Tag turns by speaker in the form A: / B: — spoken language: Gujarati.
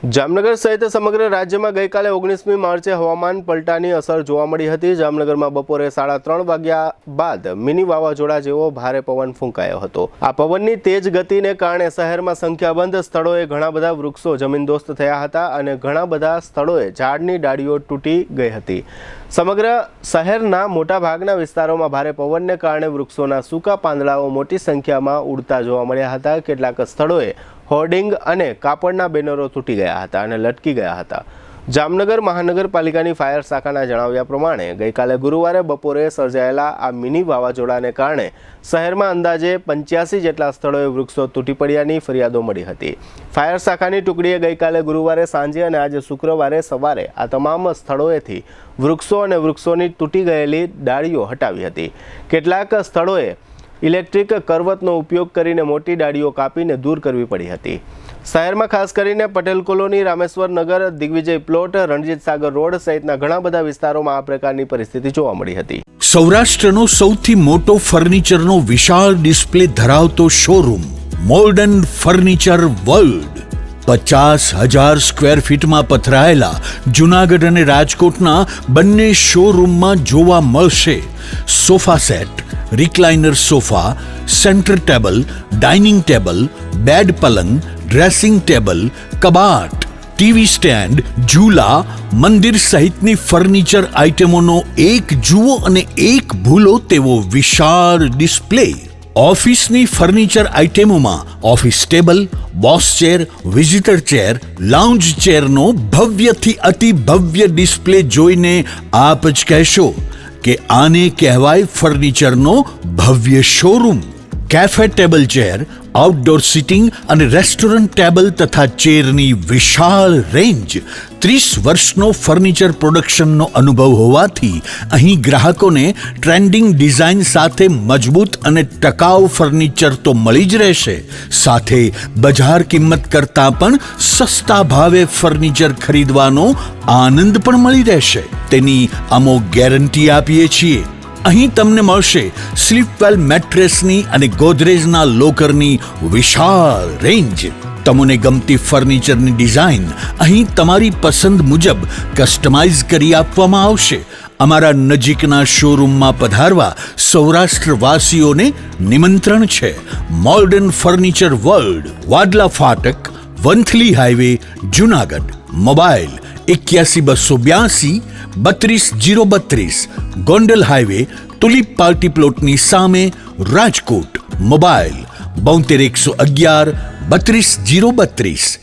A: જામનગર સહિત સમગ્ર રાજ્યમાં ગઈકાલે 19મી માર્ચે હવામાન પલટાની અસર જોવા મળી હતી। જામનગરમાં બપોરે 3:30 વાગ્યા બાદ મિની વાવાઝોડા જેવો ભારે પવન ફૂંકાયો હતો। આ પવનની તેજ ગતિને કારણે શહેરમાં સંખ્યાબંધ સ્થળોએ ઘણા બધા વૃક્ષો જમીનદોસ્ત થયા હતા અને ઘણા બધા સ્થળોએ ઝાડની ડાળીઓ તૂટી ગઈ હતી। સમગ્ર શહેરના મોટાભાગના વિસ્તારોમાં ભારે પવનને કારણે વૃક્ષોના સૂકા પાંદડાઓ મોટી સંખ્યામાં ઉડતા જોવા મળ્યા હતા। કેટલાક સ્થળોએ હોર્ડિંગ અને કાપડના બેનરો તૂટી ગયા હતા અને લટકી ગયા હતા। જામનગર મહાનગરપાલિકાની ફાયર શાખાના જણાવ્યા પ્રમાણે ગઈકાલે ગુરુવારે બપોરે સર્જાયેલા આ મિની વાવાઝોડાને કારણે શહેરમાં અંદાજે 85 જેટલા સ્થળોએ વૃક્ષો તૂટી પડ્યાની ફરિયાદો મળી હતી। ફાયર શાખાની ટુકડીએ ગઈકાલે ગુરુવારે સાંજે અને આજે શુક્રવારે સવારે આ તમામ સ્થળોએથી વૃક્ષો અને વૃક્ષોની તૂટી ગયેલી ડાળીઓ હટાવી હતી। કેટલાક સ્થળોએ ઇલેક્ટ્રિક કરવતનો ઉપયોગ કરીને મોટી ડાળીઓ કાપીને દૂર કરવી પડી હતી। શહેરમાં ખાસ કરીને પટેલ કોલોની, રામેશ્વર નગર, દિગ્વિજય પ્લોટ, રણજીત સાગર રોડ સહિતના ઘણા બધા વિસ્તારોમાં આ પ્રકારની પરિસ્થિતિ જોવા મળી હતી।
B: સૌરાષ્ટ્રનો સૌથી મોટો ફર્નિચરનો વિશાળ ડિસ્પ્લે ધરાવતો showroom modern furniture world 50,000 square ફીટમાં પથરાયેલા જૂનાગઢ અને રાજકોટના બંને શોરૂમમાં જોવા મળશે sofa set, recliner sofa, centre table, dining table, bed પલંગ, ડ્રેસિંગ ટેબલ, કબાટ, ટીવી સ્ટેન્ડ, ઝૂલા, મંદિર સહિતની ફર્નિચર આઇટમોનો એક જુઓ અને એક ભૂલો તેવો વિશાળ ડિસ્પ્લે। ઓફિસની ફર્નિચર આઇટમોમાં office table, boss chair, visitor chair, lounge ચેરનો ભવ્યથી અતિ ભવ્ય ડિસ્પ્લે જોઈને આપ જ કહેશો કે આને કહેવાય ફર્નિચરનો ભવ્ય showroom. Cafe table chair, outdoor sitting અને રેસ્ટોરન્ટ ટેબલ તથા ચેરની વિશાળ રેન્જ, 30 વર્ષનો ફર્નિચર પ્રોડક્શનનો અનુભવ હોવાથી અહીં ગ્રાહકોને ટ્રેન્ડિંગ ડિઝાઇન સાથે મજબૂત અને ટકાઉ ફર્નિચર તો મળી જ રહેશે, સાથે બજાર કિંમત કરતાં પણ સસ્તા ભાવે ફર્નિચર ખરીદવાનો આનંદ પણ મળી રહેશે, તેની અમો ગેરંટી આપીએ છીએ। અહીં તમને મળશે સ્લીપવેલ મેટ્રેસની અને ગોદરેજના લોકરની વિશાળ રેન્જ। તમને ગમતી ફર્નિચરની ડિઝાઇન અહીં તમારી પસંદ મુજબ કસ્ટમાઇઝ કરી આપવામાં આવશે। અમારા નજીકના શોરૂમમાં પધારવા સૌરાષ્ટ્રવાસીઓને નિમંત્રણ છે। મોડર્ન ફર્નિચર વર્લ્ડ, વાડલા ફાટક, Vanthali highway, Junagadh. Mobile 81 282 32 032, Gondal highway, tulip party પ્લોટની સામે, રાજકોટ। મોબાઈલ 72 111 32 032।